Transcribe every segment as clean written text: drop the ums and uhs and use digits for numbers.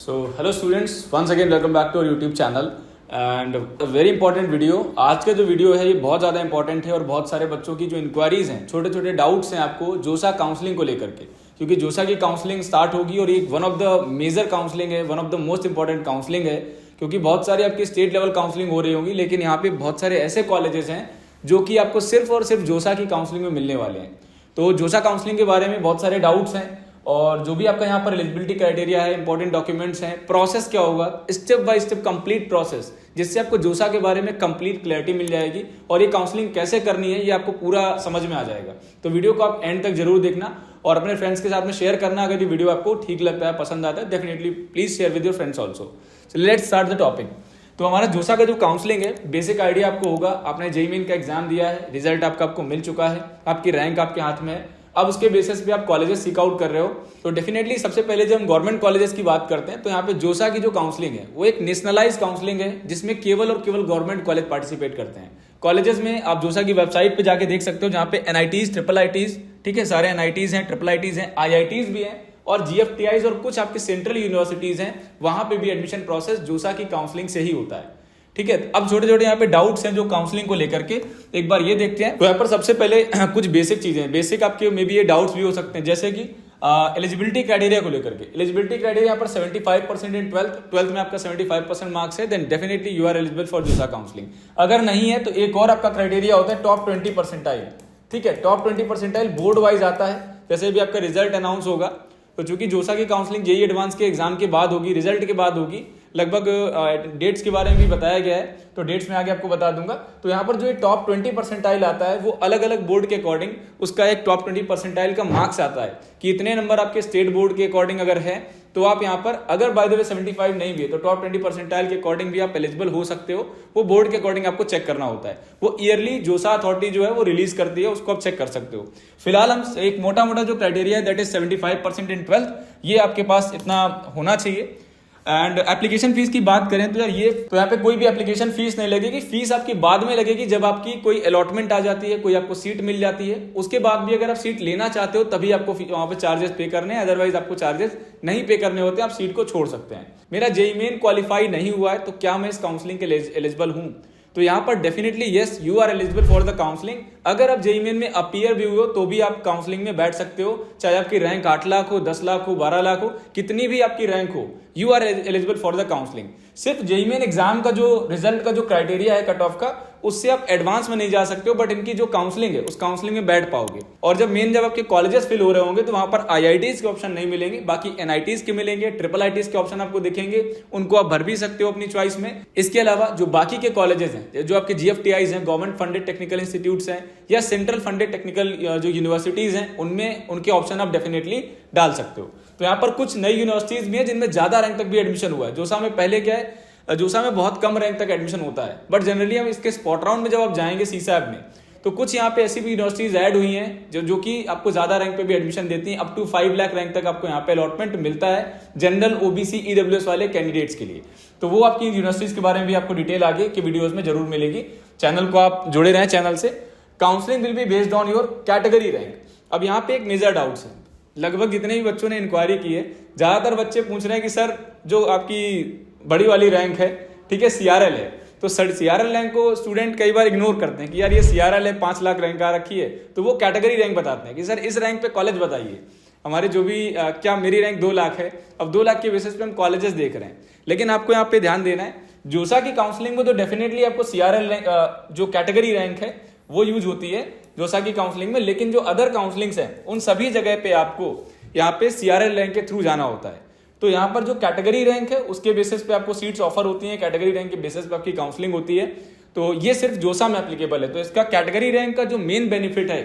So hello students, once again welcome back to our YouTube channel and a very important video। आज का जो video है ये बहुत ज़्यादा इंपॉर्टेंट है और बहुत सारे बच्चों की जो इंक्वायरीज हैं, छोटे छोटे डाउट्स हैं आपको जोसा काउंसलिंग को लेकर के, क्योंकि जोसा की काउंसलिंग स्टार्ट होगी और ये one of the major counselling है, one of the most important counselling है, क्योंकि बहुत सारी आपकी स्टेट लेवल काउंसलिंग हो रही होंगी, लेकिन यहाँ पे बहुत सारे ऐसे कॉलेजेस हैं जो कि आपको सिर्फ और सिर्फ जोसा की काउंसलिंग में मिलने वाले हैं। तो जोसा काउंसलिंग के बारे में बहुत सारे डाउट्स हैं और जो भी आपका यहाँ पर एलिजिबिलिटी क्राइटेरिया है, इंपॉर्टेंट डॉक्यूमेंट्स हैं, प्रोसेस क्या होगा, step by step complete process, जिससे आपको जोसा के बारे में कंप्लीट क्लैरिटी मिल जाएगी और ये काउंसलिंग कैसे करनी है ये आपको पूरा समझ में आ जाएगा। तो वीडियो को आप एंड तक जरूर देखना और अपने फ्रेंड्स के साथ में शेयर करना। अगर ये वीडियो आपको ठीक लगता है, पसंद आता है, definitely please share with your friends also. Let's start the topic. तो हमारा जोसा का जो काउंसलिंग है, बेसिक आइडिया आपको होगा, आपने जेईई मेन का एग्जाम दिया है, रिजल्ट आपको मिल चुका है, आपकी रैंक आपके हाथ में है। अब उसके बेसिस पे आप कॉलेजेस सीक आउट कर रहे हो, तो डेफिनेटली सबसे पहले जब हम गवर्नमेंट कॉलेजेस की बात करते हैं तो यहाँ पे जोसा की जो काउंसलिंग है वो एक नेशनलाइज काउंसलिंग है, जिसमें केवल और केवल गवर्नमेंट कॉलेज पार्टिसिपेट करते हैं। कॉलेजेस में आप जोसा की वेबसाइट पे जाके देख सकते हो, जहाँ पे एनआईटीज, ट्रिपल आईटीज, ठीक है, सारे एनआईटीज हैं, ट्रिपल आईटीज हैं, आईआईटीज भी हैं और जीएफटीआईज और कुछ आपके सेंट्रल यूनिवर्सिटीज हैं, वहां पे भी एडमिशन प्रोसेस जोसा की काउंसलिंग से ही होता है। ठीक है, अब छोटे छोटे यहाँ पे डाउट्स हैं जो काउंसलिंग को लेकर के, एक बार ये देखते हैं। तो यहाँ पर सबसे पहले कुछ बेसिक चीजें, बेसिक आपके मे बी ये डाउट्स भी हो सकते हैं, जैसे कि एलिजिबिलिटी क्राइटेरिया को लेकर के। एलिजिबिलिटी क्राइटेरिया यहाँ पर 75% इन ट्वेल्थ में आपका 75% मार्क्स है, then definitely you are eligible for JoSAA counselling. अगर नहीं है तो एक और आपका क्राइटेरिया होता है टॉप 20 परसेंटाइल। ठीक है, टॉप 20 परसेंटाइल बोर्ड वाइज आता है, जैसे भी आपका रिजल्ट अनाउंस होगा, तो चूंकि जोसा की काउंसलिंग जेईई एडवांस के एग्जाम के बाद होगी, रिजल्ट के बाद होगी, लगभग डेट्स के बारे में भी बताया गया है, तो डेट्स में आगे आपको बता दूंगा। तो यहाँ पर जो टॉप 20 परसेंटाइल आता है वो अलग अलग बोर्ड के अकॉर्डिंग उसका एक टॉप 20 परसेंटाइल का मार्क्स आता है कि इतने नंबर आपके स्टेट बोर्ड के अकॉर्डिंग अगर है तो आप यहाँ पर, अगर बाय द वे 75 नहीं भी है तो टॉप 20 परसेंटाइल के अकॉर्डिंग भी आप एलिजिबल हो सकते हो। वो बोर्ड के अकॉर्डिंग आपको चेक करना होता है, वो ईयरली जोसा अथॉरिटी जो है वो रिलीज करती है, उसको आप चेक कर सकते हो। फिलहाल हम एक मोटा मोटा जो क्राइटेरिया है दैट इज 75% इन ट्वेल्थ, ये आपके पास इतना होना चाहिए। एंड एप्लीकेशन फीस की बात करें तो यार ये तो यहाँ पे कोई भी एप्लीकेशन फीस नहीं लगेगी, फीस आपकी बाद में लगेगी जब आपकी कोई अलॉटमेंट आ जाती है, कोई आपको सीट मिल जाती है, उसके बाद भी अगर आप सीट लेना चाहते हो तभी आपको वहां पे चार्जेस पे करने हैं, अदरवाइज आपको चार्जेस नहीं पे करने होते, आप सीट को छोड़ सकते हैं। मेरा जेईई मेन क्वालिफाई नहीं हुआ है तो क्या मैं इस काउंसलिंग के एलिजिबल हूं? तो यहाँ पर definitely yes, you are eligible for the counselling. अगर आप जेईई मेन में अपीयर भी हुए हो तो भी आप काउंसलिंग में बैठ सकते हो, चाहे आपकी रैंक 8 लाख हो, 10 लाख हो, 12 लाख हो, कितनी भी आपकी रैंक हो, you are eligible for the counselling. सिर्फ जेईई मेन एग्जाम का जो रिजल्ट का जो क्राइटेरिया है कट ऑफ का, उससे आप एडवांस में नहीं जा सकते हो, बट इनकी जो काउंसलिंग है उस काउंसलिंग में बैठ पाओगे। और जब आपके कॉलेजेस फिल हो रहे होंगे तो वहां पर आईआईटीज के ऑप्शन नहीं मिलेंगे, बाकी एनआईटीज के मिलेंगे, ट्रिपल आईटीज के ऑप्शन आपको दिखेंगे, उनको आप भर भी सकते हो अपनी चॉइस में। इसके अलावा जो बाकी के कॉलेजेस हैं, जो आपके जीएफटीआईज हैं, गवर्नमेंट फंडेड टेक्निकल इंस्टीट्यूट्स हैं या सेंट्रल फंडेड टेक्निकल जो यूनिवर्सिटीज हैं, उनमें उनके ऑप्शन आप डेफिनेटली डाल सकते हो। तो यहाँ पर कुछ नई यूनिवर्सिटीज भी है जिनमें ज्यादा रैंक तक भी एडमिशन हुआ है। जोसा में पहले क्या है, जोसा में बहुत कम रैंक तक एडमिशन होता है, बट जनरली हम इसके स्पॉट राउंड में जब आप जाएंगे सीसैब में, तो कुछ यहाँ पे ऐसी भी यूनिवर्सिटीज ऐड हुई हैं जो कि आपको ज्यादा रैंक पे भी एडमिशन देती हैं। अप टू 5 लाख रैंक तक आपको यहाँ पे अलॉटमेंट मिलता है जनरल, ओबीसी, ईडब्ल्यूएस वाले कैंडिडेट्स के लिए। तो वो आपकी यूनिवर्सिटीज के बारे में भी आपको डिटेल आगे के वीडियोज में जरूर मिलेगी। चैनल को आप जुड़े रहें चैनल से। Counselling will be based on your category rank. अब यहाँ पे एक मेजर डाउट्स है, लगभग जितने भी बच्चों ने इंक्वायरी की है, ज्यादातर बच्चे पूछ रहे हैं कि सर जो आपकी बड़ी वाली रैंक है, ठीक है, सीआरएल है, तो सीआरएल रैंक को स्टूडेंट कई बार इग्नोर करते हैं कि यार ये सीआरएल है, 5 लाख रैंक आ रखी है, तो वो कैटेगरी रैंक बताते हैं कि सर इस रैंक पे कॉलेज बताइए। हमारे जो भी क्या मेरी रैंक 2 लाख है, अब 2 लाख के बेसिस पे हम कॉलेजेस देख रहे हैं, लेकिन आपको यहाँ पे ध्यान देना है, जोसा की काउंसलिंग में तो डेफिनेटली आपको सीआरएल जो कैटेगरी रैंक है वो यूज होती है जोसा की काउंसलिंग में, लेकिन जो अदर काउंसलिंग्स हैं उन सभी जगह पे आपको यहाँ पे सीआरएल रैंक के थ्रू जाना होता है। तो यहाँ पर जो कैटेगरी रैंक है उसके बेसिस पे आपको सीट्स ऑफर होती हैं, कैटेगरी रैंक के बेसिस पे आपकी काउंसलिंग होती है। तो ये सिर्फ जोसा में एप्लीकेबल है। तो इसका कैटेगरी रैंक का जो मेन बेनिफिट है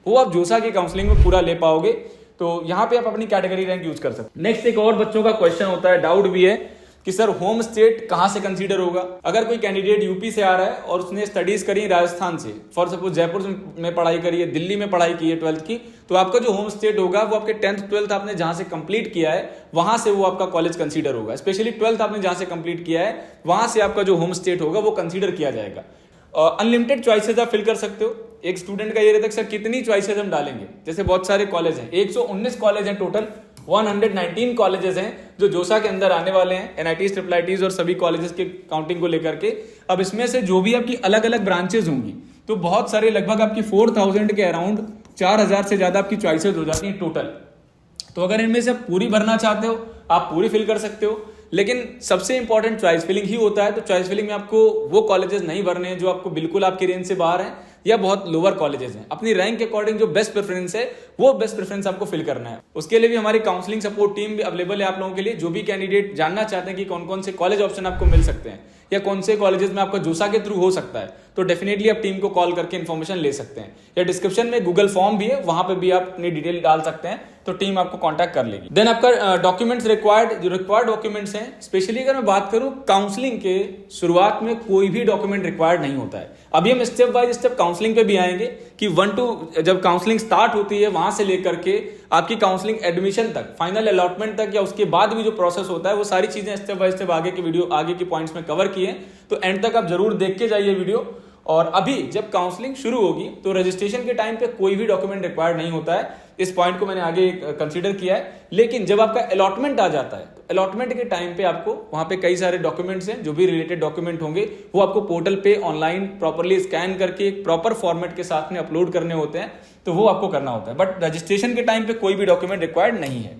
वो आप जोसा की काउंसलिंग में पूरा ले पाओगे, तो यहाँ पे आप अपनी कैटेगरी रैंक यूज कर सकते हैं। नेक्स्ट एक और बच्चों का क्वेश्चन होता है, डाउट भी है कि सर होम स्टेट कहां से कंसीडर होगा। अगर कोई कैंडिडेट यूपी से आ रहा है और उसने स्टडीज करी राजस्थान से, फॉर सपोज जयपुर में पढ़ाई करी है, दिल्ली में पढ़ाई की है 12th की, तो आपका जो होम स्टेट होगा वो आपके 10th 12th आपने जहां से कंप्लीट किया है वहां से वो आपका कॉलेज कंसीडर होगा। स्पेशली 12th आपने जहां से कंप्लीट किया है वहां से आपका जो होम स्टेट होगा वो कंसीडर किया जाएगा। अनलिमिटेड चॉइसेस आप फिल कर सकते हो। एक स्टूडेंट का ये रहता है सर कितनी चॉइसेस हम डालेंगे, जैसे बहुत सारे कॉलेज हैं, 119 कॉलेज हैं टोटल, 119 कॉलेजेस हैं जो जोसा के अंदर आने वाले हैं, एनआईटीज, ट्रिपल आईटीज और सभी कॉलेजेस के काउंटिंग को लेकर के। अब इसमें से जो भी आपकी अलग अलग ब्रांचेज होंगी तो बहुत सारे, लगभग आपकी 4000 के अराउंड 4000 से ज्यादा आपकी चॉइसेस हो जाती हैं टोटल। तो अगर इनमें से पूरी भरना चाहते हो आप पूरी फिल कर सकते हो, लेकिन सबसे इंपॉर्टेंट चॉइस फिलिंग ही होता है। तो चॉइस फिलिंग में आपको वो कॉलेजेस नहीं भरने हैं जो आपको बिल्कुल आपकी रेंज से बाहर हैं या बहुत लोअर कॉलेजेस हैं। अपनी रैंक के अकॉर्डिंग जो बेस्ट प्रेफरेंस है वो बेस्ट प्रेफरेंस आपको फिल करना है। उसके लिए भी हमारी काउंसलिंग सपोर्ट टीम भी अवेलेबल है आप लोगों के लिए। जो भी कैंडिडेट जानना चाहते हैं कि कौन कौन से कॉलेज ऑप्शन आपको मिल सकते हैं या कौन से कॉलेजेस में आपका जोसा के थ्रू हो सकता है, तो डेफिनेटली आप टीम को कॉल करके इन्फॉर्मेशन ले सकते हैं। या डिस्क्रिप्शन में गूगल फॉर्म भी है, वहां पे भी आप अपनी डिटेल डाल सकते हैं तो टीम आपको कांटेक्ट कर लेगी। देन आपका डॉक्यूमेंट्स रिक्वायर्ड, जो रिक्वायर्ड डॉक्यूमेंट्स हैं, स्पेशली अगर मैं बात करूं काउंसलिंग के शुरुआत में कोई भी डॉक्यूमेंट रिक्वायर्ड नहीं होता है। अभी हम स्टेप बाय स्टेप काउंसलिंग पे भी आएंगे कि 1 to जब काउंसलिंग स्टार्ट होती है वहां से लेकर के आपकी काउंसलिंग एडमिशन तक, फाइनल अलॉटमेंट तक या उसके बाद भी जो प्रोसेस होता है वो सारी चीजें स्टेप बाय स्टेप आगे की वीडियो, आगे की पॉइंट्स में कवर किए। तो एंड तक आप जरूर देख के जाइए वीडियो। और अभी जब काउंसलिंग शुरू होगी तो रजिस्ट्रेशन के टाइम पे कोई भी डॉक्यूमेंट रिक्वायर्ड नहीं होता है। इस पॉइंट को मैंने आगे कंसीडर किया है। लेकिन जब आपका अलॉटमेंट आ जाता है तो अलॉटमेंट के टाइम पे आपको वहां पे कई सारे डॉक्यूमेंट्स हैं, जो भी रिलेटेड डॉक्यूमेंट होंगे वो आपको पोर्टल पे ऑनलाइन प्रॉपरली स्कैन करके एक प्रॉपर फॉर्मेट के साथ में अपलोड करने होते हैं, तो वो आपको करना होता है। बट रजिस्ट्रेशन के टाइम पे कोई भी डॉक्यूमेंट रिक्वायर्ड नहीं है।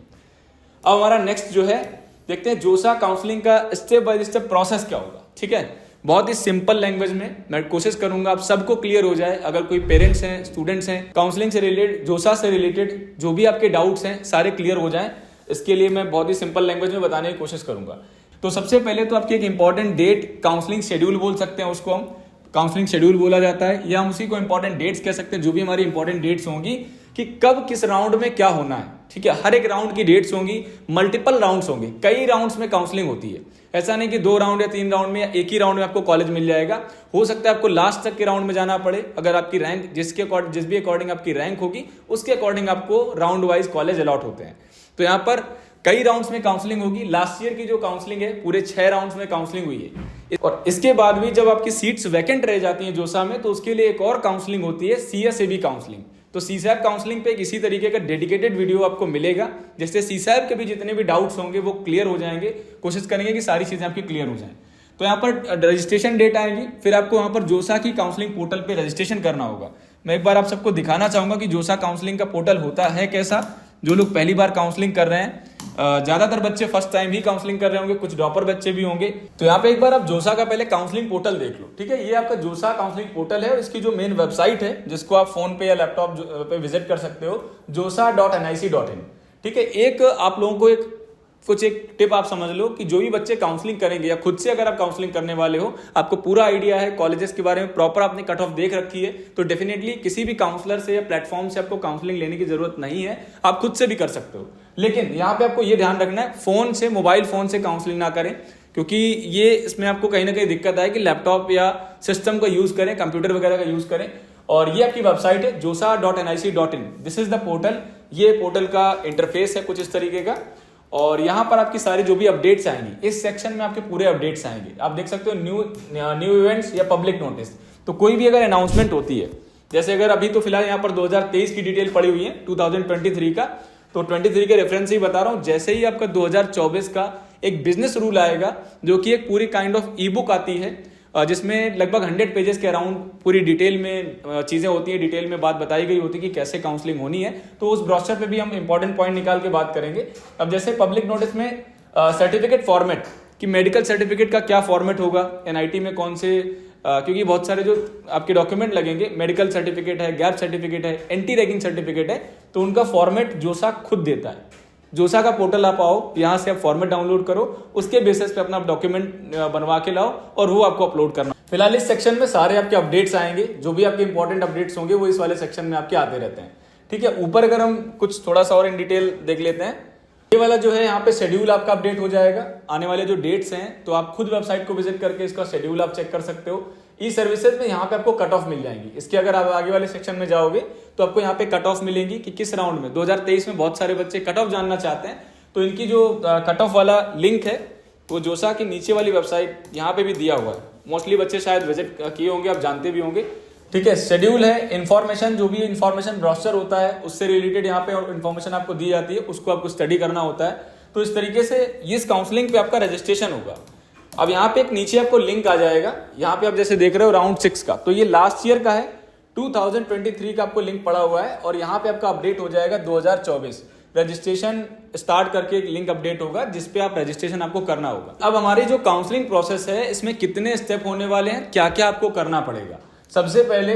अब हमारा नेक्स्ट जो है, देखते हैं जोसा काउंसलिंग का स्टेप बाय स्टेप प्रोसेस क्या होगा। ठीक है, बहुत ही सिंपल लैंग्वेज में मैं कोशिश करूंगा आप सबको क्लियर हो जाए। अगर कोई पेरेंट्स हैं, स्टूडेंट्स हैं, काउंसलिंग से रिलेटेड, जोसा से रिलेटेड जो भी आपके डाउट्स हैं सारे क्लियर हो जाएं, इसके लिए मैं बहुत ही सिंपल लैंग्वेज में बताने की कोशिश करूंगा। तो सबसे पहले तो आपकी एक इंपॉर्टेंट डेट, काउंसलिंग शेड्यूल बोल सकते हैं उसको हम, काउंसलिंग शेड्यूल बोला जाता है, या हम उसी को इंपॉर्टेंट डेट्स कह सकते हैं। जो भी हमारी इंपॉर्टेंट डेट्स होंगी कि कब किस राउंड में क्या होना है। ठीक है, हर एक राउंड की डेट्स होंगी, मल्टीपल राउंड्स होंगे, कई राउंड्स में काउंसलिंग होती है। ऐसा नहीं कि 2 राउंड या 3 राउंड में या एक ही राउंड में आपको कॉलेज मिल जाएगा। हो सकता है आपको लास्ट तक के राउंड में जाना पड़े। अगर आपकी रैंक जिस भी अकॉर्डिंग आपकी रैंक होगी उसके अकॉर्डिंग आपको राउंड वाइज कॉलेज अलॉट होते हैं। तो यहाँ पर कई राउंड्स में काउंसलिंग होगी। लास्ट ईयर की जो काउंसलिंग है पूरे 6 राउंड्स में काउंसलिंग हुई है। और इसके बाद भी जब आपकी सीट्स वैकेंट रह जाती हैं जोसा में, तो उसके लिए एक और काउंसलिंग होती है, सीएसएबी काउंसलिंग। तो सीसैप काउंसलिंग पे एक इसी तरीके का डेडिकेटेड वीडियो आपको मिलेगा, जिससे सीसैप के भी जितने भी डाउट्स होंगे वो क्लियर हो जाएंगे। कोशिश करेंगे कि सारी चीजें आपकी क्लियर हो जाएं। तो यहाँ पर रजिस्ट्रेशन डेट आएगी, फिर आपको यहाँ पर जोसा की काउंसलिंग पोर्टल पे रजिस्ट्रेशन करना होगा। मैं एक बार आप सबको दिखाना चाहूंगा कि जोसा काउंसलिंग का पोर्टल होता है कैसा। जो लोग पहली बार काउंसलिंग कर रहे हैं, ज्यादातर बच्चे फर्स्ट टाइम ही काउंसलिंग कर रहे होंगे, कुछ ड्रॉपर बच्चे भी होंगे। तो यहाँ पे एक बार आप जोसा का पहले काउंसलिंग पोर्टल देख लो। ठीक है, ये आपका जोसा काउंसलिंग पोर्टल है और इसकी जो मेन वेबसाइट है, जिसको आप फोन पे या लैपटॉप पे विजिट कर सकते हो, josa.nic.in। ठीक है, एक आप लोगों को एक टिप आप समझ लो कि जो भी बच्चे काउंसलिंग करेंगे या खुद से अगर आप काउंसलिंग करने वाले हो, आपको पूरा आइडिया है कॉलेजेस के बारे में, प्रॉपर आपने कट ऑफ देख रखी है, तो डेफिनेटली किसी भी काउंसलर से या प्लेटफॉर्म से आपको काउंसलिंग लेने की जरूरत नहीं है। आप खुद से भी कर सकते हो। लेकिन यहाँ पे आपको ये ध्यान रखना है, फोन से, मोबाइल फोन से काउंसलिंग ना करें, क्योंकि ये इसमें आपको कहीं ना कहीं दिक्कत आए कि लैपटॉप या सिस्टम का यूज करें, कंप्यूटर वगैरह का यूज करें। और ये आपकी वेबसाइट है josa.nic.in। This is the portal. ये पोर्टल का इंटरफेस है कुछ इस तरीके का। और यहाँ पर आपकी सारी जो भी अपडेट्स आएंगी, इस सेक्शन में आपके पूरे अपडेट्स आएंगे। आप देख सकते हो न्यू इवेंट्स या पब्लिक नोटिस। तो कोई भी अगर अनाउंसमेंट होती है, जैसे अगर अभी तो फिलहाल यहाँ पर 2023 की डिटेल पड़ी हुई है, 2023 का, तो 23 के रेफरेंस ही बता रहा हूँ। जैसे ही आपका 2024 का एक बिजनेस रूल आएगा, जो कि एक पूरी काइंड ऑफ ई बुक आती है, जिसमें लगभग 100 पेजेस के अराउंड पूरी डिटेल में चीजें होती है, डिटेल में बात बताई गई होती है कि कैसे काउंसलिंग होनी है। तो उस ब्रोशर पे भी हम इंपॉर्टेंट पॉइंट निकाल के बात करेंगे। अब जैसे पब्लिक नोटिस में सर्टिफिकेट फॉर्मेट, कि मेडिकल सर्टिफिकेट का क्या फॉर्मेट होगा, एनआईटी में कौन से, क्योंकि बहुत सारे जो आपके डॉक्यूमेंट लगेंगे, मेडिकल सर्टिफिकेट है, गैप सर्टिफिकेट है, एंटी रैगिंग सर्टिफिकेट है, तो उनका फॉर्मेट जोसा खुद देता है। जोसा का पोर्टल आप आओ, यहाँ से आप फॉर्मेट डाउनलोड करो, उसके बेसिस पे अपना डॉक्यूमेंट बनवा के लाओ और वो आपको अपलोड करना। फिलहाल इस सेक्शन में सारे आपके अपडेट्स आएंगे, जो भी आपके इंपॉर्टेंट अपडेट्स होंगे वो इस वाले सेक्शन में आपके आते रहते हैं। ठीक है, ऊपर अगर हम कुछ थोड़ा सा और इन डिटेल देख लेते हैं, ये वाला जो है यहाँ पे शेड्यूल आपका अपडेट हो जाएगा। आने वाले जो डेट्स हैं, तो आप खुद वेबसाइट को विजिट करके इसका शेड्यूल आप चेक कर सकते हो। ई सर्विसेज में यहाँ पे आपको कट ऑफ मिल जाएंगी। इसके अगर आप आगे वाले सेक्शन में जाओगे तो आपको यहाँ पे कट ऑफ मिलेंगी कि किस राउंड में। 2023 में बहुत सारे बच्चे कट ऑफ जानना चाहते हैं, तो इनकी जो कट ऑफ वाला लिंक है वो जोसा की नीचे वाली वेबसाइट यहाँ पे भी दिया हुआ है। मोस्टली बच्चे शायद विजिट किए होंगे, आप जानते भी होंगे। ठीक है। शेड्यूल है, इन्फॉर्मेशन, जो भी इन्फॉर्मेशन ब्रोशर होता है उससे रिलेटेड यहाँ पे इन्फॉर्मेशन आपको दी जाती है, उसको आपको स्टडी करना होता है। तो इस तरीके से इस काउंसलिंग पे आपका रजिस्ट्रेशन होगा। अब यहाँ पे एक नीचे आपको लिंक आ जाएगा, यहाँ पे आप जैसे देख रहे हो राउंड 6 का, तो ये लास्ट ईयर का है, 2023 का आपको लिंक पड़ा हुआ है और यहाँ पे आपका अपडेट हो जाएगा 2024 रजिस्ट्रेशन स्टार्ट करके एक लिंक अपडेट होगा जिसपे आप रजिस्ट्रेशन आपको करना होगा। अब हमारी जो काउंसलिंग प्रोसेस है इसमें कितने स्टेप होने वाले हैं, क्या क्या आपको करना पड़ेगा। सबसे पहले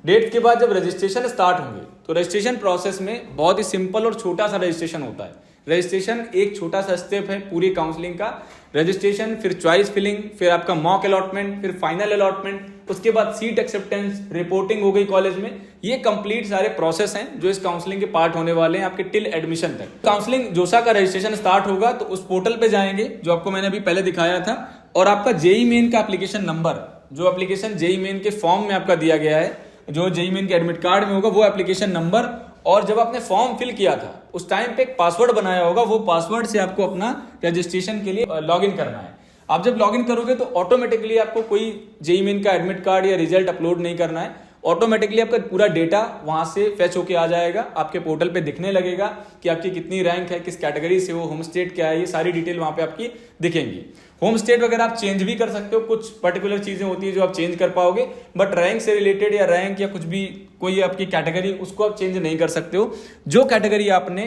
डेट के बाद जब रजिस्ट्रेशन स्टार्ट होंगे तो रजिस्ट्रेशन प्रोसेस में बहुत ही सिंपल और छोटा सा रजिस्ट्रेशन होता है। रजिस्ट्रेशन एक छोटा सा स्टेप है पूरी काउंसलिंग का। रजिस्ट्रेशन, फिर चॉइस फिलिंग, फिर आपका मॉक अलॉटमेंट, फिर फाइनल अलॉटमेंट, उसके बाद सीट एक्सेप्टेंस, रिपोर्टिंग हो गई कॉलेज में। ये कंप्लीट सारे प्रोसेस हैं जो इस काउंसलिंग के पार्ट होने वाले हैं आपके टिल एडमिशन तक। काउंसलिंग जोसा का रजिस्ट्रेशन स्टार्ट होगा तो उस पोर्टल पे जाएंगे जो आपको मैंने अभी पहले दिखाया था, और आपका जेई मेन का एप्लीकेशन नंबर, जो एप्लीकेशन जेई मेन के फॉर्म में आपका दिया गया है, जो जेई मेन के एडमिट कार्ड में होगा वो एप्लीकेशन नंबर, और जब आपने फॉर्म फिल किया था उस टाइम पे एक पासवर्ड बनाया होगा, वो पासवर्ड से आपको अपना रजिस्ट्रेशन के लिए लॉगिन करना है। आप जब लॉगिन करोगे तो ऑटोमेटिकली आपको कोई जेई मेन का एडमिट कार्ड या रिजल्ट अपलोड नहीं करना है, ऑटोमेटिकली आपका पूरा डेटा वहां से फेच होके आ जाएगा, आपके पोर्टल पे दिखने लगेगा कि आपकी कितनी रैंक है, किस कैटेगरी से हो, होम स्टेट क्या है, ये सारी डिटेल वहां पे आपकी दिखेंगी। होम स्टेट वगैरह आप चेंज भी कर सकते हो, कुछ पर्टिकुलर चीजें होती है जो आप चेंज कर पाओगे, बट रैंक से रिलेटेड या रैंक या कुछ भी कोई आपकी कैटेगरी उसको आप चेंज नहीं कर सकते हो। जो कैटेगरी आपने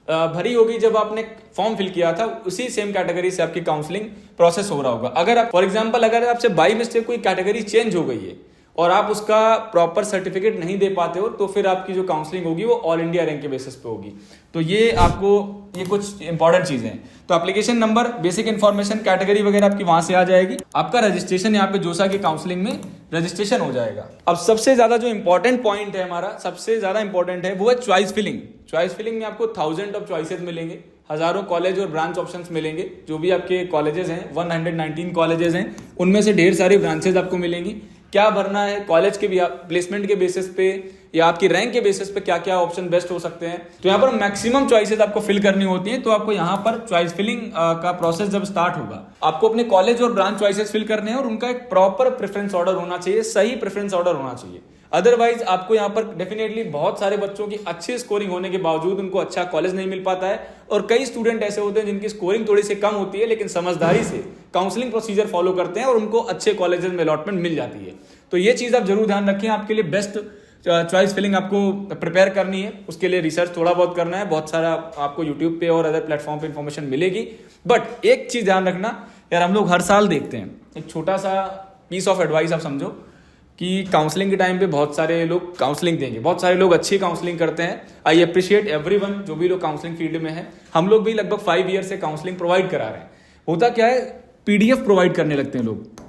भरी होगी जब आपने फॉर्म फिल किया था उसी सेम कैटेगरी से आपकी काउंसलिंग प्रोसेस हो रहा होगा। अगर आप फॉर एग्जांपल अगर आपसे बाई मिस्टेक कोई कैटेगरी चेंज हो गई है और आप उसका प्रॉपर सर्टिफिकेट नहीं दे पाते हो तो फिर आपकी जो काउंसलिंग होगी वो ऑल इंडिया रैंक के बेसिस पे होगी। तो ये आपको ये कुछ इंपॉर्टेंट चीजें हैं। तो application number, basic information, category वगैरह आपकी वहां से आ जाएगी। आपका रजिस्ट्रेशन यहाँ पे जोसा की काउंसलिंग में रजिस्ट्रेशन हो जाएगा। अब सबसे ज्यादा जो इंपॉर्टेंट पॉइंट है हमारा, सबसे ज्यादा इंपॉर्टेंट है वो है चॉइस फिलिंग। चॉइस फिलिंग में आपको 1000 ऑफ चॉइसेस मिलेंगे, हजारों कॉलेज और ब्रांच ऑप्शंस मिलेंगे। जो भी आपके कॉलेजेस हैं 119 कॉलेजेस हैं, उनमें से ढेर सारी ब्रांचेस आपको मिलेंगी। क्या भरना है कॉलेज के भी प्लेसमेंट के बेसिस पे या आपकी रैंक के बेसिस पे क्या क्या ऑप्शन बेस्ट हो सकते हैं। तो यहाँ पर मैक्सिमम चॉइसेस आपको फिल करनी होती हैं। तो आपको यहाँ पर चॉइस फिलिंग का प्रोसेस जब स्टार्ट होगा आपको अपने कॉलेज और ब्रांच चॉइसेस फिल करने हैं और उनका एक प्रॉपर प्रेफरेंस ऑर्डर होना चाहिए, सही प्रेफरेंस ऑर्डर होना चाहिए। अदरवाइज आपको यहाँ पर डेफिनेटली बहुत सारे बच्चों की अच्छी स्कोरिंग होने के बावजूद उनको अच्छा कॉलेज नहीं मिल पाता है, और कई स्टूडेंट ऐसे होते हैं जिनकी स्कोरिंग थोड़ी सी कम होती है लेकिन समझदारी से काउंसलिंग प्रोसीजर फॉलो करते हैं और उनको अच्छे कॉलेजेस में अलॉटमेंट मिल जाती है। तो ये चीज आप जरूर ध्यान रखें। आपके लिए बेस्ट चॉइस फिलिंग आपको प्रिपेयर करनी है, उसके लिए रिसर्च थोड़ा बहुत करना है, बहुत सारा आपको यूट्यूब पे और अदर प्लेटफॉर्म पे इंफॉर्मेशन मिलेगी। बट एक चीज ध्यान रखना यार, हम लोग हर साल देखते हैं, एक छोटा सा पीस ऑफ एडवाइस आप समझो कि काउंसलिंग के टाइम पे बहुत सारे लोग काउंसलिंग देंगे, बहुत सारे लोग अच्छी काउंसलिंग करते हैं। आई अप्रिशिएट एवरीवन जो भी लोग काउंसलिंग फील्ड में है। हम लोग भी लगभग 5 ईयर से काउंसलिंग प्रोवाइड करा रहे हैं। होता क्या है, पीडीएफ प्रोवाइड करने लगते हैं लोग।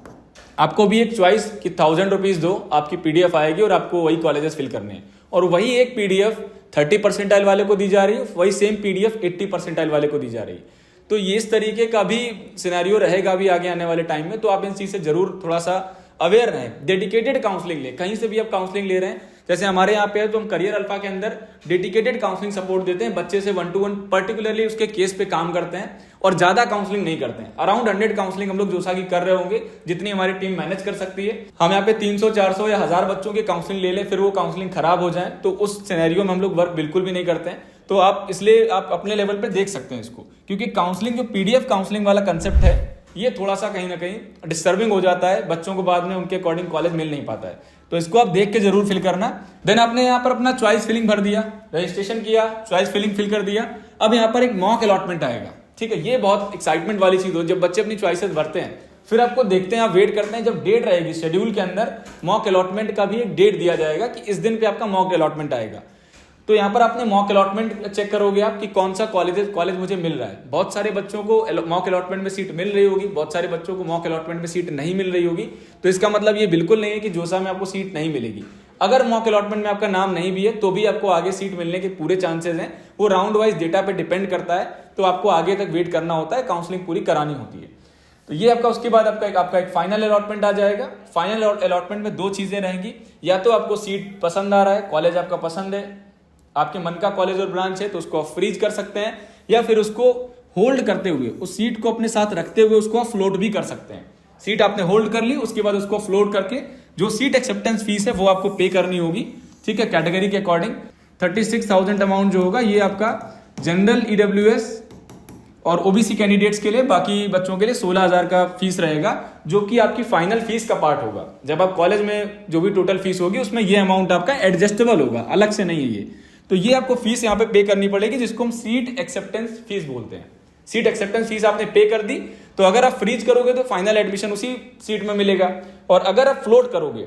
आपको भी एक चॉइस कि 1000 रुपीज दो, आपकी पीडीएफ आएगी और आपको वही कॉलेजेस फिल करने हैं, और वही एक पीडीएफ 30 परसेंटाइल वाले को दी जा रही है, वही सेम पीडीएफ 80 परसेंटाइल वाले को दी जा रही है। तो ये इस तरीके का भी सिनेरियो रहेगा भी आगे आने वाले टाइम में। तो आप इन चीज से जरूर थोड़ा सा अवेयर रहें। डेडिकेटेड काउंसलिंग ले, कहीं से भी आप काउंसलिंग ले रहे हैं, जैसे हमारे यहाँ पे है तो हम करियर अल्फा के अंदर डेडिकेटेड काउंसलिंग सपोर्ट देते हैं, बच्चे से 1-to-1 पर्टिकुलरली उसके केस पे काम करते हैं और ज्यादा काउंसलिंग नहीं करते हैं। अराउंड 100 काउंसलिंग हम लोग जोसा की कर रहे होंगे, जितनी हमारी टीम मैनेज कर सकती है। हम यहाँ पे 300, 400 या 1000 बच्चों की काउंसलिंग ले लें, फिर वो काउंसलिंग खराब हो जाए तो उस सिनेरियो में हम लोग वर्क बिल्कुल भी नहीं करते हैं। तो आप इसलिए आप अपने लेवल पे देख सकते हैं इसको, क्योंकि काउंसलिंग जो पीडीएफ काउंसलिंग वाला कंसेप्ट है ये थोड़ा सा कहीं ना कहीं डिस्टर्बिंग हो जाता है, बच्चों को बाद में उनके अकॉर्डिंग कॉलेज मिल नहीं पाता है। तो इसको आप देख के जरूर फिल करना। देन आपने यहाँ पर अपना चॉइस फिलिंग भर दिया, रजिस्ट्रेशन किया, चॉइस फिलिंग फिल कर दिया। अब यहाँ पर एक मॉक अलॉटमेंट आएगा, ठीक है। ये बहुत एक्साइटमेंट वाली चीज हो, जब बच्चे अपनी चॉइसेस भरते हैं फिर आपको देखते हैं, आप वेट करते हैं, जब डेट रहेगी शेड्यूल के अंदर मॉक अलॉटमेंट का भी एक डेट दिया जाएगा कि इस दिन पे आपका मॉक अलॉटमेंट आएगा। तो यहाँ पर आपने मॉक अलॉटमेंट चेक करोगे आप कि कौन सा कॉलेज मुझे मिल रहा है। बहुत सारे बच्चों को मॉक अलॉटमेंट में सीट मिल रही होगी, बहुत सारे बच्चों को मॉक अलॉटमेंट में सीट नहीं मिल रही होगी। तो इसका मतलब ये बिल्कुल नहीं है कि जोसा में आपको सीट नहीं मिलेगी। अगर मॉक अलॉटमेंट में आपका नाम नहीं भी है तो भी आपको आगे सीट मिलने के पूरे चांसेस हैं। वो राउंड वाइज डेटा पे डिपेंड करता है, तो आपको आगे तक वेट करना होता है, काउंसलिंग पूरी करानी होती है। तो ये आपका उसके बाद आपका एक फाइनल अलॉटमेंट आ जाएगा। फाइनल अलॉटमेंट में 2 चीजें रहेंगी, या तो आपको सीट पसंद आ रहा है, कॉलेज आपका पसंद है, आपके मन का कॉलेज और ब्रांच है तो उसको आप फ्रीज कर सकते हैं, या फिर उसको होल्ड करते हुए उस सीट को अपने साथ रखते हुए उसको आप फ्लोट भी कर सकते हैं। सीट आपने होल्ड कर ली, उसके बाद उसको फ्लोट करके जो सीट एक्सेप्टेंस फीस है वो आपको पे करनी होगी, ठीक है, कैटेगरी के अकॉर्डिंग। 36,000 अमाउंट जो होगा ये आपका जनरल EWS और OBC कैंडिडेट्स के लिए, बाकी बच्चों के लिए 16,000 का फीस रहेगा, जो कि आपकी फाइनल फीस का पार्ट होगा। जब आप कॉलेज में जो भी टोटल फीस होगी उसमें ये अमाउंट आपका एडजस्टेबल होगा, अलग से नहीं है ये। तो ये आपको फीस यहाँ पे करनी पड़ेगी, जिसको हम सीट एक्सेप्टेंस फीस बोलते हैं। सीट एक्सेप्टेंस फीस आपने पे कर दी, तो अगर आप फ्रीज करोगे तो फाइनल एडमिशन उसी सीट में मिलेगा, और अगर आप फ्लोट करोगे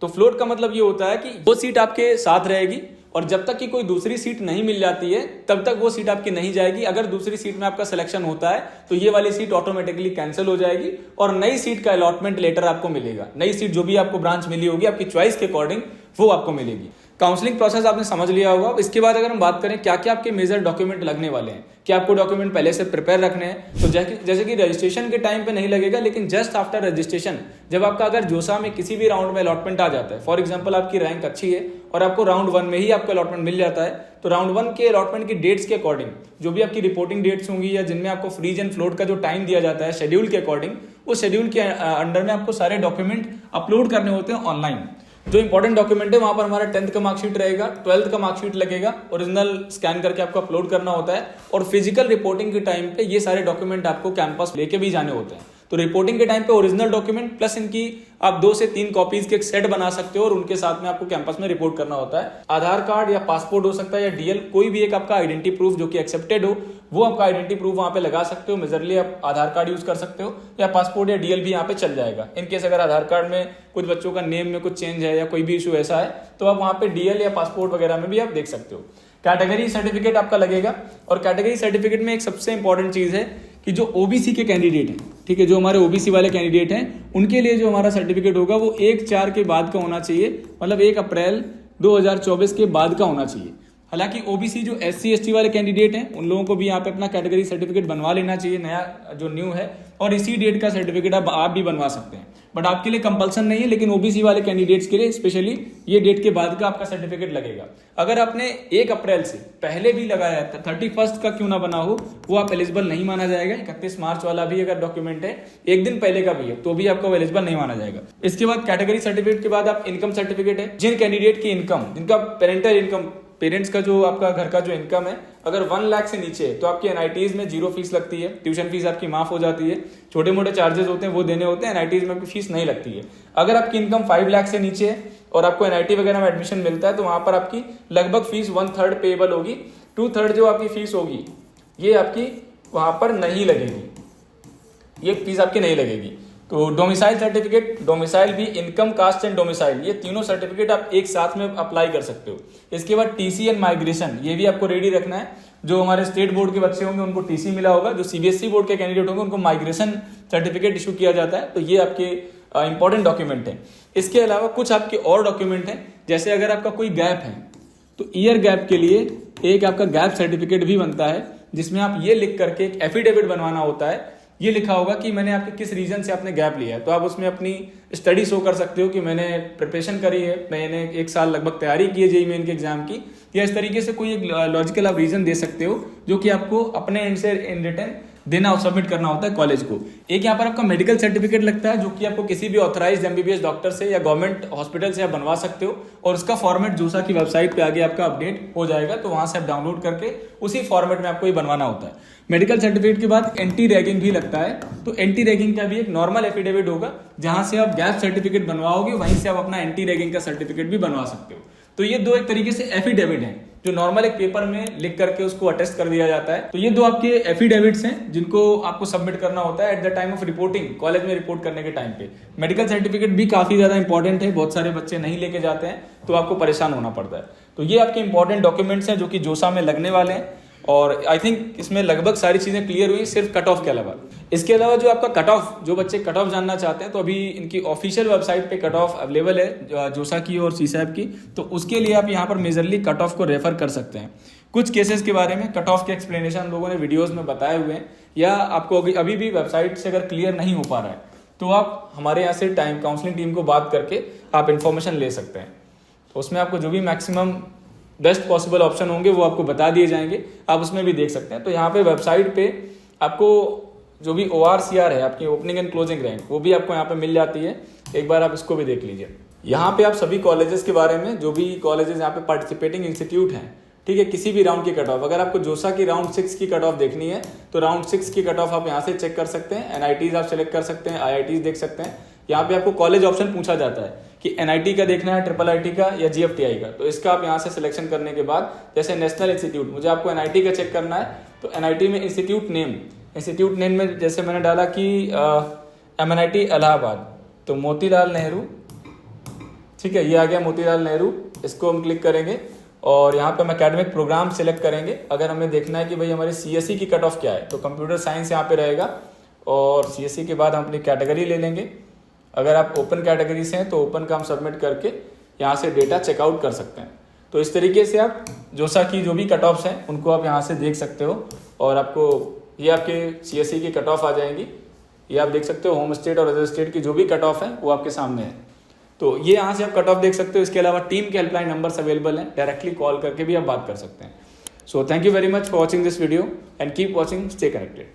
तो फ्लोट का मतलब ये होता है कि वो सीट आपके साथ रहेगी और जब तक कि कोई दूसरी सीट नहीं मिल जाती है तब तक वो सीट आपकी नहीं जाएगी। अगर दूसरी सीट में आपका सिलेक्शन होता है तो ये वाली सीट ऑटोमेटिकली कैंसिल हो जाएगी और नई सीट का अलॉटमेंट लेटर आपको मिलेगा। नई सीट जो भी आपको ब्रांच मिली होगी आपकी चॉइस के अकॉर्डिंग वो आपको मिलेगी। काउंसलिंग प्रोसेस आपने समझ लिया होगा। इसके बाद अगर हम बात करें क्या क्या आपके मेजर डॉक्यूमेंट लगने वाले हैं, क्या आपको डॉक्यूमेंट पहले से प्रिपेयर रखने हैं, तो जैसे कि रजिस्ट्रेशन के टाइम पे नहीं लगेगा, लेकिन जस्ट आफ्टर रजिस्ट्रेशन जब आपका अगर जोसा में किसी भी राउंड में अलॉटमेंट आ जाता है, फॉर एग्जांपल आपकी रैंक अच्छी है और आपको राउंड 1 में ही आपको अलॉटमेंट मिल जाता है, तो राउंड 1 के अलॉटमेंट की डेट्स के अकॉर्डिंग जो भी आपकी रिपोर्टिंग डेट्स होंगी या जिनमें आपको फ्रीज एंड फ्लोट का जो टाइम दिया जाता है शेड्यूल के अकॉर्डिंग, उस शेड्यूल के अंडर में आपको सारे डॉक्यूमेंट अपलोड करने होते हैं ऑनलाइन। जो इंपॉर्टेंट डॉक्यूमेंट है वहां पर हमारा 10th का मार्कशीट रहेगा, 12th का मार्कशीट लगेगा, ओरिजिनल स्कैन करके आपको अपलोड करना होता है, और फिजिकल रिपोर्टिंग के टाइम पे ये सारे डॉक्यूमेंट आपको कैंपस लेके भी जाने होते हैं। तो रिपोर्टिंग के टाइम पे ओरिजिनल डॉक्यूमेंट प्लस इनकी आप 2 से 3 कॉपीज के एक सेट बना सकते हो और उनके साथ में आपको कैंपस में रिपोर्ट करना होता है। आधार कार्ड या पासपोर्ट हो सकता है या DL, कोई भी एक आपका आइडेंटिटी प्रूफ जो कि एक्सेप्टेड हो वो आपका आइडेंटिटी प्रूफ वहां पे लगा सकते हो। मेजरली आप आधार कार्ड यूज कर सकते हो या पासपोर्ट या DL भी यहाँ पे चल जाएगा। इनकेस अगर आधार कार्ड में कुछ बच्चों का नेम में कुछ चेंज है या कोई भी इशू ऐसा है तो आप वहां पे DL या पासपोर्ट वगैरह में भी आप देख सकते हो। कैटेगरी सर्टिफिकेट आपका लगेगा, और कैटेगरी सर्टिफिकेट में एक सबसे इंपॉर्टेंट चीज है कि जो OBC के कैंडिडेट हैं, ठीक है, जो हमारे OBC वाले कैंडिडेट हैं उनके लिए जो हमारा सर्टिफिकेट होगा वो 1/4 के बाद का होना चाहिए, मतलब 1 अप्रैल 2024 के बाद का होना चाहिए। हालांकि OBC जो SC ST वाले कैंडिडेट हैं उन लोगों को भी यहाँ पे अपना कैटेगरी सर्टिफिकेट बनवा लेना चाहिए, नया जो न्यू है, और इसी डेट का सर्टिफिकेट आप भी बनवा सकते हैं, बट आपके लिए कंपल्सन नहीं है। लेकिन OBC वाले कैंडिडेट्स के लिए स्पेशली ये डेट के बाद का आपका सर्टिफिकेट लगेगा। अगर आपने 1 अप्रैल से पहले भी लगाया है, 31 का क्यों ना बना हो, वो आप एलिजिबल नहीं माना जाएगा। 31 मार्च वाला भी अगर डॉक्यूमेंट है, एक दिन पहले का भी है, तो भी आपको एलिजिबल नहीं माना जाएगा। इसके बाद कैटेगरी सर्टिफिकेट के बाद आप इनकम सर्टिफिकेट है, जिन कैंडिडेट की इनकम, जिनका पेरेंटल इनकम, पेरेंट्स का जो आपका घर का जो इनकम है अगर 1 लाख से नीचे है तो आपकी NITs में 0 फीस लगती है, ट्यूशन फीस आपकी माफ हो जाती है, छोटे मोटे चार्जेस होते हैं वो देने होते हैं, NITs में आपकी फीस नहीं लगती है। अगर आपकी इनकम 5 लाख से नीचे है और आपको NIT वगैरह में एडमिशन मिलता है तो वहां पर आपकी लगभग फीस 1/3 पेएबल होगी, 2/3 जो आपकी फीस होगी ये आपकी वहां पर नहीं लगेगी, ये फीस आपकी नहीं लगेगी। तो डोमिसाइल सर्टिफिकेट, डोमिसाइल भी, इनकम, कास्ट एंड डोमिसाइल, ये तीनों सर्टिफिकेट आप एक साथ में अप्लाई कर सकते हो। इसके बाद TC एंड माइग्रेशन, ये भी आपको रेडी रखना है। जो हमारे स्टेट बोर्ड के बच्चे होंगे उनको TC मिला होगा, जो CBSE बोर्ड के कैंडिडेट होंगे उनको माइग्रेशन सर्टिफिकेट इशू किया जाता है। तो ये आपके इंपॉर्टेंट डॉक्यूमेंट है। इसके अलावा कुछ आपके और डॉक्यूमेंट हैं, जैसे अगर आपका कोई गैप है तो ईयर गैप के लिए एक आपका गैप सर्टिफिकेट भी बनता है, जिसमें आप ये लिख करके एक एफिडेविट बनवाना होता है। ये लिखा होगा कि मैंने आपके किस रीजन से आपने गैप लिया है, तो आप उसमें अपनी स्टडी शो कर सकते हो कि मैंने प्रिपरेशन करी है, मैंने 1 साल लगभग तैयारी की है JEE मेन के एग्जाम की, या इस तरीके से कोई एक लॉजिकल आप रीजन दे सकते हो जो कि आपको अपने एंड से इन रिटर्न देना और सबमिट करना होता है कॉलेज को। एक यहाँ पर आपका मेडिकल सर्टिफिकेट लगता है जो कि आपको किसी भी ऑथराइज्ड MBBS डॉक्टर से या गवर्नमेंट हॉस्पिटल से आप बनवा सकते हो, और उसका फॉर्मेट जोसा की वेबसाइट पे आगे आपका अपडेट हो जाएगा, तो वहां से आप डाउनलोड करके उसी फॉर्मेट में आपको ये बनवाना होता है। मेडिकल सर्टिफिकेट के बाद एंटी रैगिंग भी लगता है, तो एंटी रैगिंग का भी एक नॉर्मल एफिडेविट होगा, जहां से आप गैप सर्टिफिकेट बनवाओगे वहीं से आप अपना एंटी रैगिंग का सर्टिफिकेट भी बनवा सकते हो। तो ये 2 एक तरीके से एफिडेविट हैं जो नॉर्मल एक पेपर में लिख करके उसको अटेस्ट कर दिया जाता है। तो ये 2 आपके एफिडेविट्स हैं जिनको आपको सबमिट करना होता है at the time of reporting, college में रिपोर्ट करने के टाइम पे। मेडिकल सर्टिफिकेट भी काफी ज्यादा इंपॉर्टेंट है, बहुत सारे बच्चे नहीं लेके जाते हैं तो आपको परेशान होना पड़ता है। तो ये आपके इंपॉर्टेंट डॉक्यूमेंट्स हैं जो कि जोसा में लगने वाले हैं, और आई थिंक इसमें लगभग सारी चीजें क्लियर हुई सिर्फ कट ऑफ के अलावा। इसके अलावा जो आपका कट ऑफ, जो बच्चे कट ऑफ जानना चाहते हैं तो अभी इनकी ऑफिशियल वेबसाइट पे कट ऑफ अवेलेबल है जोसा की और CSAB की, तो उसके लिए आप यहाँ पर मेजरली कट ऑफ को रेफर कर सकते हैं। कुछ केसेस के बारे में कट ऑफ के एक्सप्लेनेशन हम लोगों ने वीडियोज में बताए हुए हैं, या आपको अभी भी वेबसाइट से अगर क्लियर नहीं हो पा रहा है तो आप हमारे यहाँ से काउंसलिंग टीम को बात करके आप इन्फॉर्मेशन ले सकते हैं। तो उसमें आपको जो भी मैक्सिमम बेस्ट पॉसिबल ऑप्शन होंगे वो आपको बता दिए जाएंगे, आप उसमें भी देख सकते हैं। तो यहाँ पे वेबसाइट पे आपको जो भी ORCR है, आपकी ओपनिंग एंड क्लोजिंग रैंक, वो भी आपको यहाँ पे मिल जाती है, एक बार आप इसको भी देख लीजिए। यहाँ पे आप सभी कॉलेजेस के बारे में, जो भी कॉलेजेस यहाँ पे पार्टिसिपेटिंग इंस्टीट्यूट हैं, ठीक है, किसी भी राउंड की कट ऑफ, अगर आपको जोसा की राउंड 6 की कट ऑफ देखनी है तो राउंड 6 की कट ऑफ आप यहाँ से चेक कर सकते हैं। एनआईटीज आप सेलेक्ट कर सकते हैं, आईआईटीज देख सकते हैं। यहाँ पे आपको कॉलेज ऑप्शन पूछा जाता है कि एनआईटी का देखना है, ट्रिपल आईटी का या जीएफटीआई का, तो इसका आप यहाँ से सिलेक्शन करने के बाद, जैसे नेशनल इंस्टीट्यूट, मुझे आपको एनआईटी का चेक करना है तो एनआईटी में इंस्टीट्यूट नेम में जैसे मैंने डाला कि एमएनआईटी इलाहाबाद, तो मोतीलाल नेहरू, ठीक है, ये आ गया मोतीलाल नेहरू। इसको हम क्लिक करेंगे और यहाँ पे हम एकेडमिक प्रोग्राम सेलेक्ट करेंगे। अगर हमें देखना है कि भाई हमारे सीएसई की कट ऑफ क्या है तो कंप्यूटर साइंस यहाँ पे रहेगा, और सीएसई के बाद हम अपनी कैटेगरी ले लेंगे। अगर आप ओपन कैटेगरी से हैं तो ओपन का हम सबमिट करके यहाँ से डेटा चेकआउट कर सकते हैं। तो इस तरीके से आप जोसा की जो भी कट ऑफ्स हैं उनको आप यहाँ से देख सकते हो, और आपको ये आपके सीएसई की कट ऑफ आ जाएंगी। ये आप देख सकते हो, होम स्टेट और अदर स्टेट की जो भी कट ऑफ है वो आपके सामने है। तो ये यहाँ से आप कट ऑफ देख सकते हो। इसके अलावा टीम के हेल्पलाइन नंबर्स अवेलेबल हैं, डायरेक्टली कॉल करके भी आप बात कर सकते हैं। So thank you very much for watching this video and keep watching, stay connected.